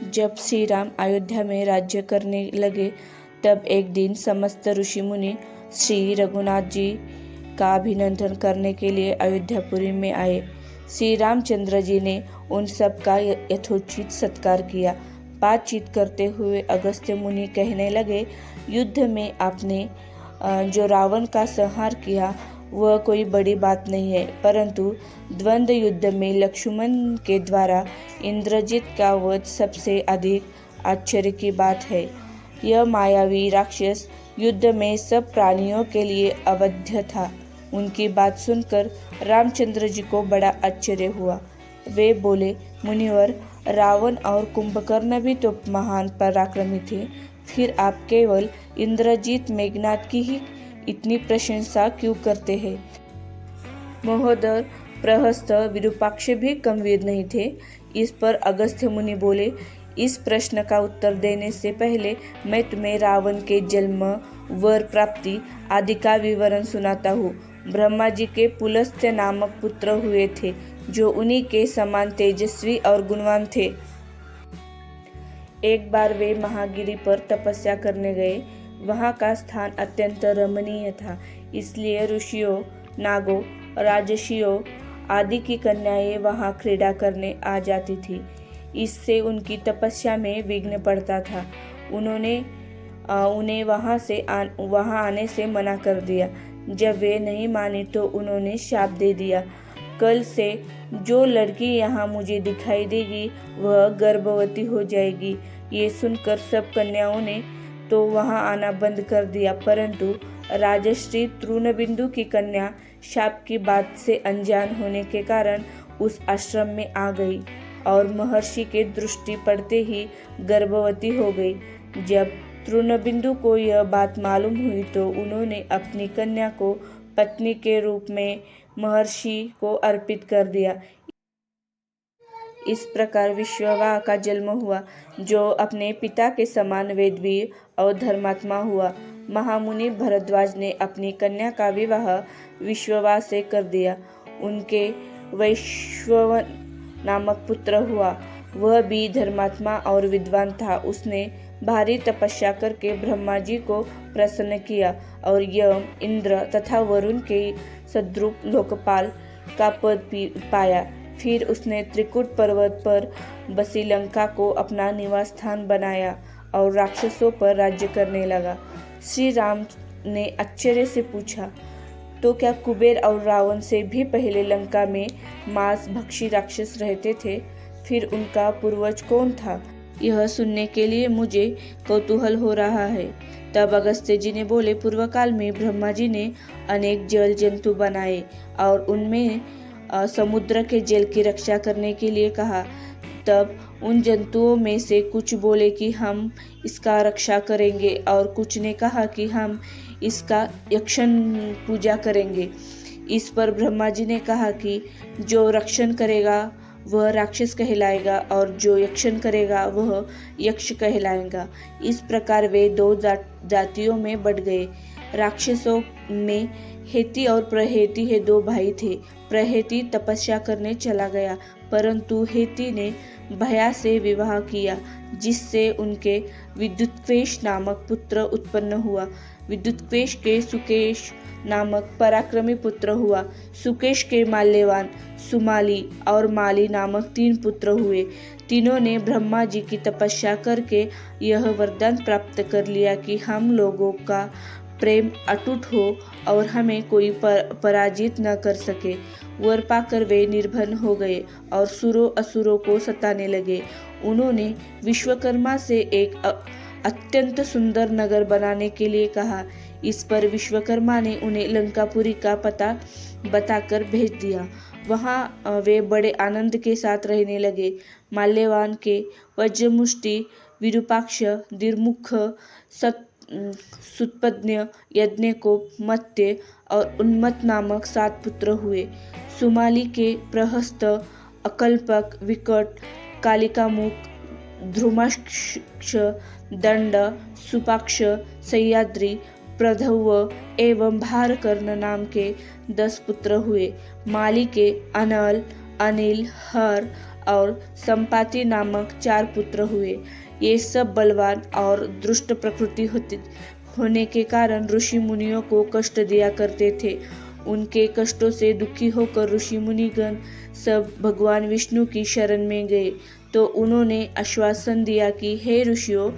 जब श्री राम अयोध्या में राज्य करने लगे तब एक दिन समस्त ऋषि मुनि श्री रघुनाथ जी का अभिनंदन करने के लिए अयोध्यापुरी में आए। श्री रामचंद्र जी ने उन सब का यथोचित सत्कार किया। बातचीत करते हुए अगस्त्य मुनि कहने लगे, युद्ध में आपने जो रावण का संहार किया वह कोई बड़ी बात नहीं है, परंतु द्वंद्व युद्ध में लक्ष्मण के द्वारा इंद्रजित का वध सबसे अधिक आश्चर्य की बात है। यह मायावी राक्षस युद्ध में सब प्राणियों के लिए अवध्य था। उनकी बात सुनकर रामचंद्र जी को बड़ा आश्चर्य हुआ। वे बोले, मुनिवर, रावण और कुंभकर्ण भी तो महान पराक्रमी थे, फिर आप केवल इंद्रजीत मेघनाद की ही इतनी प्रशंसा क्यों करते हैं? महोदर, प्रहस्त विरूपाक्ष भी कम वीर नहीं थे। इस पर अगस्त्य मुनि बोले, इस प्रश्न का उत्तर देने से पहले मैं तुम्हें रावण के जन्म, वर प्राप्ति आदि का विवरण सुनाता हूँ। ब्रह्मा जी के पुलस्त्य नामक पुत्र हुए थे, जो उन्हीं के समान तेजस्वी और गुणवान थे। एक बार वे महागिरी पर तपस्या करने गए। वहाँ का स्थान अत्यंत रमणीय था, इसलिए ऋषियों, नागों, राजर्षियों आदि की कन्याएं वहाँ क्रीड़ा करने आ जाती थी। इससे उनकी तपस्या में विघ्न पड़ता था। उन्हें वहाँ आने से मना कर दिया। जब वे नहीं मानी तो उन्होंने शाप दे दिया, कल से जो लड़की यहाँ मुझे दिखाई देगी वह गर्भवती हो जाएगी। ये सुनकर सब कन्याओं ने तो वहाँ आना बंद कर दिया, परंतु राजश्री तृणबिंदु की कन्या शाप की बात से अनजान होने के कारण उस आश्रम में आ गई और महर्षि के दृष्टि पड़ते ही गर्भवती हो गई। जब तृणबिंदु को यह बात मालूम हुई तो उन्होंने अपनी कन्या को पत्नी के रूप में महर्षि को अर्पित कर दिया। इस प्रकार विश्ववा का जन्म हुआ, जो अपने पिता के समान वेदवीर और धर्मात्मा हुआ। महामुनि भरद्वाज ने अपनी कन्या का विवाह विश्ववा से कर दिया। उनके वैश्रवण नामक पुत्र हुआ। वह भी धर्मात्मा और विद्वान था। उसने भारी तपस्या करके ब्रह्मा जी को प्रसन्न किया और यम, इंद्र तथा वरुण के सद्रूप लोकपाल का पद पाया। फिर उसने त्रिकुट पर्वत पर बसी लंका को अपना निवास स्थान बनाया और राक्षसों पर राज्य करने लगा। श्री राम ने आश्चर्य से पूछा, तो क्या कुबेर और रावण से भी पहले लंका में मांस भक्षी राक्षस रहते थे? फिर उनका पूर्वज कौन था? यह सुनने के लिए मुझे कौतूहल हो रहा है। तब अगस्त्य जी ने बोले, पूर्व काल में ब्रह्मा जी ने अनेक जल जंतु बनाए और उनमें समुद्र के जल की रक्षा करने के लिए कहा। तब उन जंतुओं में से कुछ बोले कि हम इसका रक्षा करेंगे और कुछ ने कहा कि हम इसका यक्षण पूजा करेंगे। इस पर ब्रह्मा जी ने कहा कि जो रक्षण करेगा वह राक्षस कहलाएगा और जो यक्षण करेगा वह यक्ष कहलाएगा। इस प्रकार वे दो जातियों में बढ़ गए। राक्षसों में हेती और प्रहेती हे दो भाई थे। प्रहेती तपस्या करने चला गया, परंतु हेती ने भया से विवाह किया, जिससे उनके विद्युत्क्वेश नामक पुत्र उत्पन्न हुआ। विद्युत्क्वेश के सुकेश नामक पराक्रमी पुत्र हुआ। सुकेश के माल्यवान, सुमाली और माली नामक 3 पुत्र हुए। तीनों ने ब्रह्मा जी की तपस्या करके यह वरदान प्राप्त कर लिया कि हम लोगों का प्रेम अटूट हो और हमें कोई पराजित न कर सके। वर पाकर वे निर्भय हो गए और सुरों असुरों को सताने लगे। उन्होंने विश्वकर्मा से एक अत्यंत सुंदर नगर बनाने के लिए कहा। इस पर विश्वकर्मा ने उन्हें लंकापुरी का पता बताकर भेज दिया। वहाँ वे बड़े आनंद के साथ रहने लगे। माल्यवान के वज्रमुष्टि, विरूपाक्ष, दिर्मुख, सुतपद्य, यज्ञकोप, मत्य और उन्मत्त नामक 7 पुत्र हुए। सुमाली के प्रहस्त, अकल्पक, विकट, कालिकामुख, ध्रुमाक्ष, दंड, सुपाक्ष, सह्याद्री, प्रधव एवं भारकर्ण नाम के 10 पुत्र हुए। माली के अनल, अनिल, हर और संपाति नामक 4 पुत्र हुए। ये सब बलवान और दुष्ट प्रकृति होने के कारण ऋषि मुनियों को कष्ट दिया करते थे। उनके कष्टों से दुखी होकर ऋषि मुनिगण सब भगवान विष्णु की शरण में गए। तो उन्होंने आश्वासन दिया कि हे ऋषियों,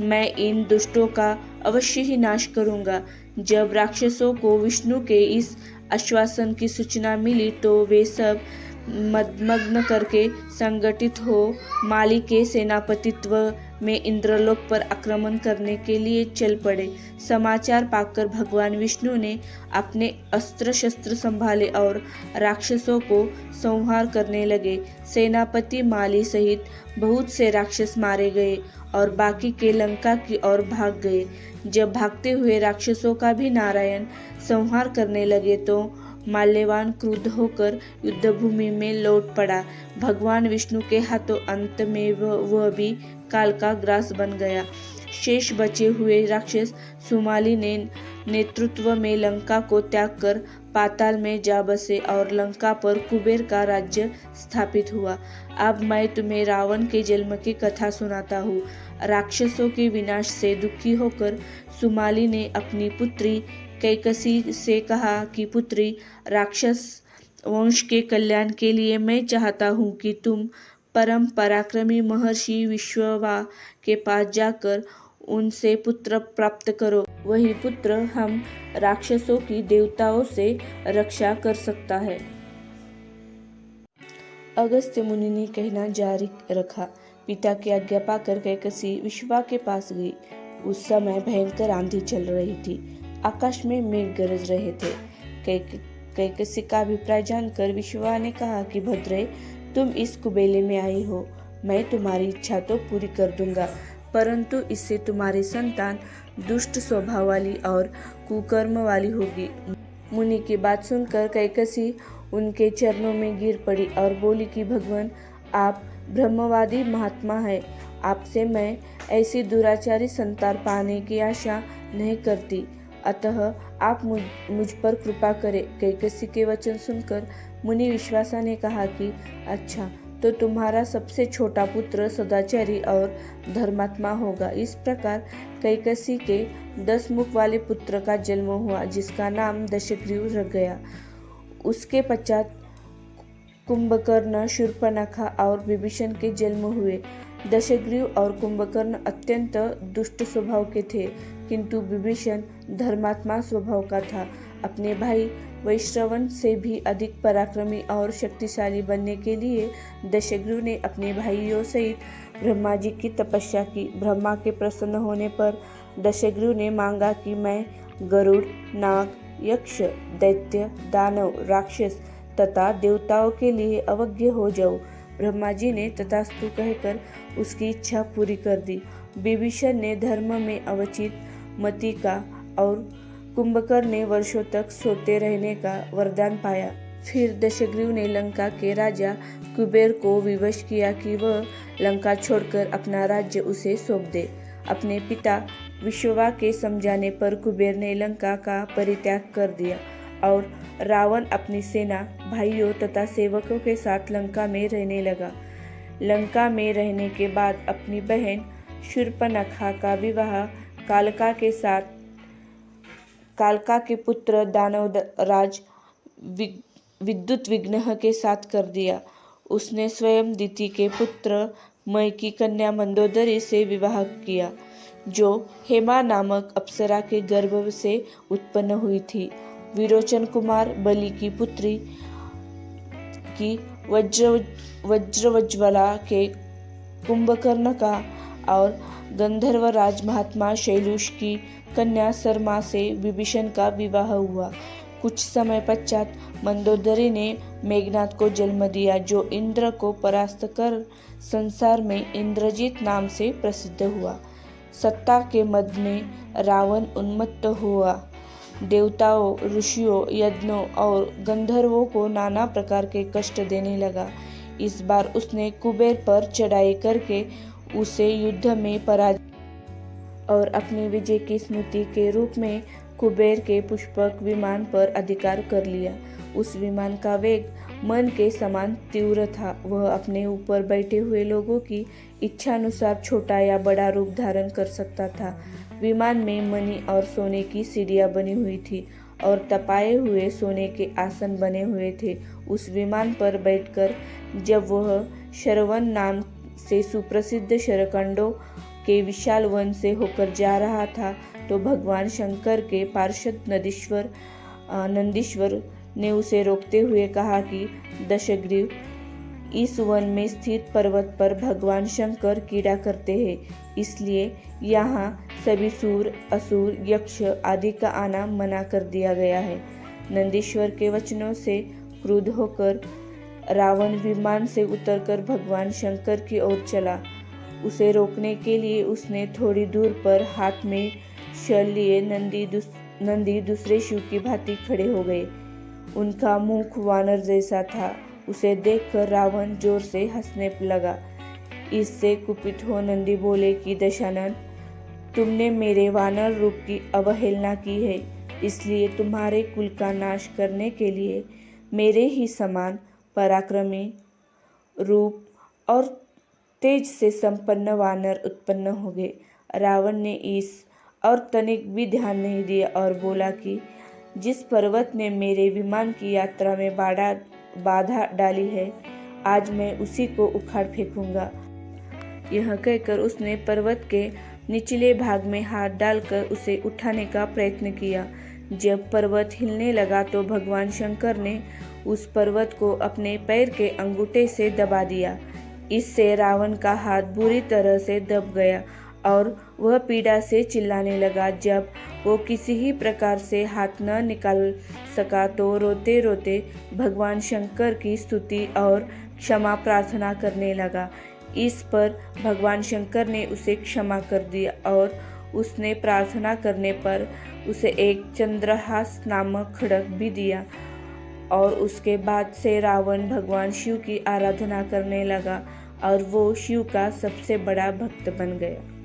मैं इन दुष्टों का अवश्य ही नाश करूंगा। जब राक्षसों को विष्णु के इस आश्वासन की सूचना मिली तो वे सब मदमग्न करके संगठित हो माली के सेनापतित्व में इंद्रलोक पर आक्रमण करने के लिए चल पड़े। समाचार पाकर भगवान विष्णु ने अपने अस्त्र शस्त्र संभाले और राक्षसों को संहार करने लगे। सेनापति माली सहित बहुत से राक्षस मारे गए और बाकी के लंका की ओर भाग गए। जब भागते हुए राक्षसों का भी नारायण संहार करने लगे तो माल्यवान क्रुद्ध होकर युद्धभूमि में लौट पड़ा। भगवान विष्णु के हाथों अंत में वह भी काल का ग्रास बन गया। शेष बचे हुए राक्षस सुमाली ने नेतृत्व में लंका को त्याग कर पाताल में जा बसे और लंका पर कुबेर का राज्य स्थापित हुआ। अब मैं तुम्हें रावण के जन्म की कथा सुनाता हूँ। राक्षसों के विनाश से दुखी होकर सुमाली ने अपनी पुत्री कैकसी से कहा कि पुत्री, राक्षस वंश के कल्याण के लिए मैं चाहता हूँ कि तुम परम पराक्रमी महर्षि विश्ववा के पास जाकर उनसे पुत्र प्राप्त करो। वही पुत्र हम राक्षसों की देवताओं से रक्षा कर सकता है। अगस्त्य मुनि ने कहना जारी रखा। पिता की आज्ञा पाकर कैकसी विश्ववा के पास गई। उस समय भयंकर आंधी चल रही थी। आकाश में मेघ गरज रहे थे। कैकसी का अभिप्राय जानकर विश्ववा ने कहा कि भद्रे, तुम इस कुबेले में आई हो। मैं तुम्हारी इच्छा तो पूरी कर दूंगा, परंतु इससे तुम्हारी संतान दुष्ट स्वभाव वाली और कुकर्म वाली होगी। मुनि की बात सुनकर कैकसी उनके चरणों में गिर पड़ी और बोली कि भगवान, आप ब्रह्मवादी महात्मा है। आपसे मैं ऐसी दुराचारी संतान पाने की आशा नहीं करती, अतः आप मुझ पर कृपा करें। कैकसी के वचन सुनकर मुनि विश्वासा ने कहा कि अच्छा, तो तुम्हारा सबसे छोटा पुत्र सदाचारी और धर्मात्मा होगा। इस प्रकार कैकसी के 10 मुख वाले पुत्र का जन्म हुआ, जिसका नाम दशग्रीव रख गया। उसके पश्चात कुंभकर्ण, शूर्पणखा और विभीषण के जन्म हुए। दशग्रीव और कुंभकर्ण अत्यंत दुष्ट स्वभाव के थे, किंतु विभीषण धर्मात्मा स्वभाव का था। अपने भाई वैश्रवण से भी अधिक पराक्रमी और शक्तिशाली बनने के लिए दशग्रीव ने अपने भाइयों सहित ब्रह्मा जी की तपस्या की। ब्रह्मा के प्रसन्न होने पर दशग्रीव ने मांगा कि मैं गरुड़, नाग, यक्ष, दैत्य, दानव, राक्षस तथा देवताओं के लिए अवज्ञ हो जाऊं। ब्रह्मा जी ने तथास्तु कहकर उसकी इच्छा पूरी कर दी। विभीषण ने धर्म में अवचित मति का और कुंभकर्ण ने वर्षों तक सोते रहने का वरदान पाया। फिर दशग्रीव ने लंका के राजा कुबेर को विवश किया कि वह लंका छोड़कर अपना राज्य उसे सौंप दे। अपने पिता विश्ववा के समझाने पर कुबेर ने लंका का परित्याग कर दिया और रावण अपनी सेना, भाइयों तथा सेवकों के साथ लंका में रहने लगा। लंका में रहने के बाद अपनी बहन शूर्पणखा का विवाह कालका के पुत्र दानवराज विद्युद्विग्न के साथ कर दिया। उसने स्वयं दिति के पुत्र मय की कन्या मंदोदरी से विवाह किया, जो हेमा नामक अप्सरा के गर्भ से उत्पन्न हुई थी। विरोचन कुमार बलि की पुत्री की वज्रवज्वला के कुंभकर्ण का और गंधर्वराज महात्मा शैलुष की कन्या शर्मा से विभीषण का विवाह हुआ। कुछ समय पश्चात मंदोदरी ने मेघनाद को जन्म दिया, जो इंद्र को परास्त कर संसार में इंद्रजीत नाम से प्रसिद्ध हुआ। सत्ता के मद में रावण उन्मत्त हुआ। देवताओं, ऋषियों, यज्ञों और गंधर्वों को नाना प्रकार के कष्ट देने लगा। इस बार उसने कुबेर पर चढ़ाई करके उसे युद्ध में पराजित और अपनी विजय की स्मृति के रूप में कुबेर के पुष्पक विमान पर अधिकार कर लिया। उस विमान का वेग मन के समान तीव्र था। वह अपने ऊपर बैठे हुए लोगों की इच्छानुसार छोटा या बड़ा रूप धारण कर सकता था। विमान में मणि और सोने की सीढ़ियाँ बनी हुई थी और तपाए हुए सोने के आसन बने हुए थे। उस विमान पर बैठकर जब वह शरवण नाम से सुप्रसिद्ध शरकंडों के विशाल वन से होकर जा रहा था, तो भगवान शंकर के पार्षद नंदीश्वर ने उसे रोकते हुए कहा कि दशग्रीव, इस वन में स्थित पर्वत पर भगवान शंकर क्रीड़ा करते हैं, इसलिए यहाँ सभी सूर, असुर, यक्ष आदि का आना मना कर दिया गया है। नंदीश्वर के वचनों से क्रुद्ध होकर रावण विमान से उतरकर भगवान शंकर की ओर चला। उसे रोकने के लिए उसने थोड़ी दूर पर हाथ में शल लिए नंदी दूसरे शिव की भांति खड़े हो गए। उनका मुख वानर जैसा था। उसे देखकर रावण जोर से हंसने लगा। इससे कुपित हो नंदी बोले कि दशानन, तुमने मेरे वानर रूप की अवहेलना की है, इसलिए तुम्हारे कुल का नाश करने के लिए मेरे ही समान पराक्रमी, रूप और तेज से संपन्न वानर उत्पन्न हो गए। रावण ने इस और तनिक भी ध्यान नहीं दिया और बोला कि जिस पर्वत ने मेरे विमान की यात्रा में बाधा डाली है, आज मैं उसी को उखाड़ फेंकूंगा। यह कहकर उसने पर्वत के निचले भाग में हाथ डालकर उसे उठाने का प्रयत्न किया। जब पर्वत हिलने लगा तो भगवान शंकर ने उस पर्वत को अपने पैर के अंगूठे से दबा दिया। इससे रावण का हाथ बुरी तरह से दब गया और वह पीड़ा से चिल्लाने लगा। जब वो किसी ही प्रकार से हाथ न निकाल सका तो रोते रोते भगवान शंकर की स्तुति और क्षमा प्रार्थना करने लगा। इस पर भगवान शंकर ने उसे क्षमा कर दिया और उसने प्रार्थना करने पर उसे एक चंद्रहास नामक खड्ग भी दिया और उसके बाद से रावण भगवान शिव की आराधना करने लगा और वो शिव का सबसे बड़ा भक्त बन गया।